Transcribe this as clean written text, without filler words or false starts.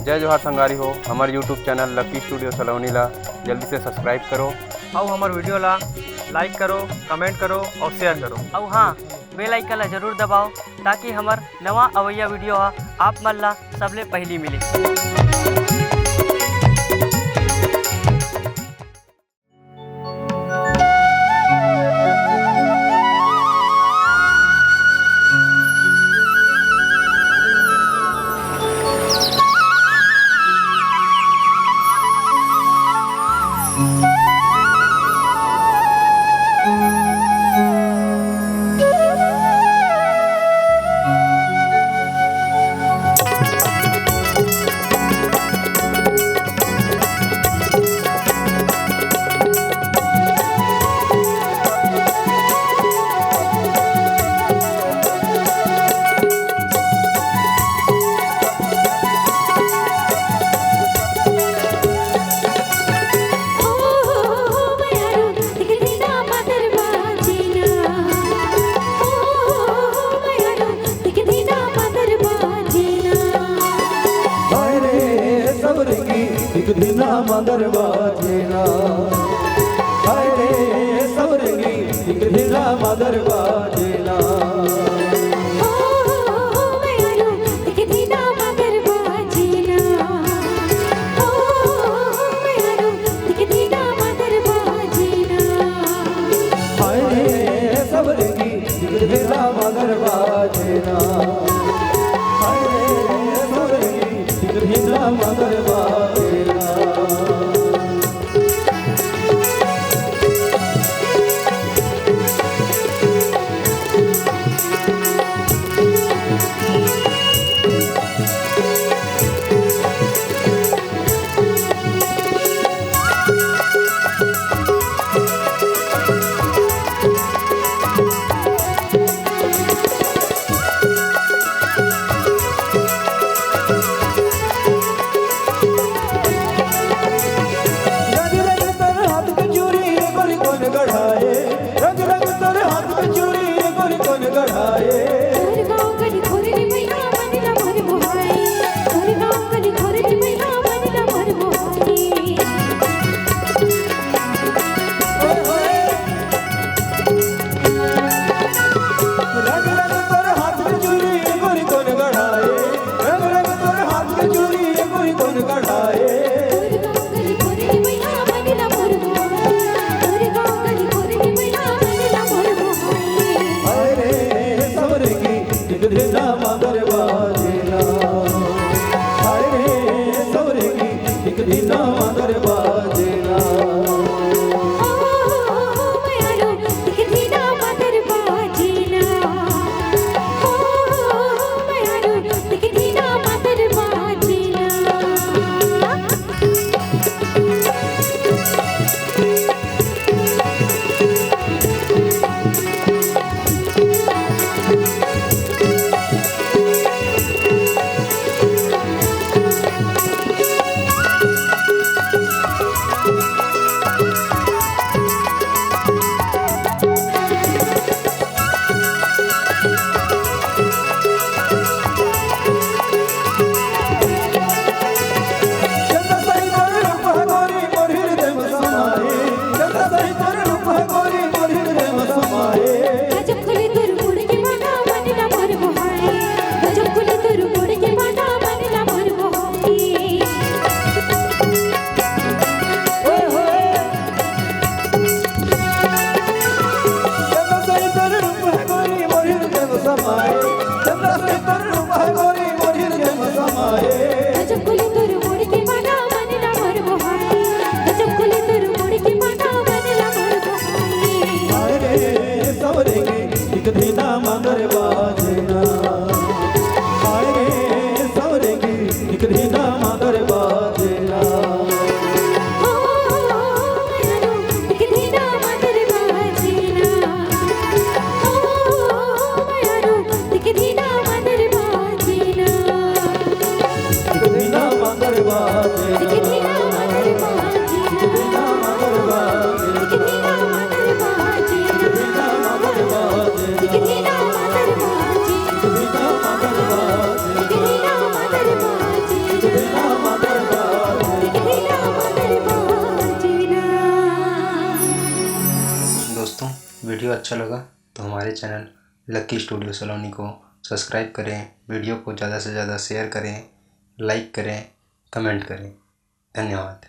जय जोहार संगारी हो। हमारे यूट्यूब चैनल लकी स्टूडियो सलोनी ला जल्दी से सब्सक्राइब करो और हमारे वीडियो ला लाइक करो, कमेंट करो और शेयर करो। और हाँ, बेल आइकन ला जरूर दबाओ ताकि हमार नवा अवैया वीडियो आप मन ला सबले पहली मिले। दिखना मगर बाजेना, हाय रे सबरंगी दिखना मगर बाजेना। हाय रे सबरंगी दिखना मगर बाजेना, हाय रे सबरंगी दिखना मगर बाजेना। Krishna वीडियो अच्छा लगा तो हमारे चैनल लकी स्टूडियो सलोनी को सब्सक्राइब करें, वीडियो को ज़्यादा से ज़्यादा शेयर करें, लाइक करें, कमेंट करें। धन्यवाद।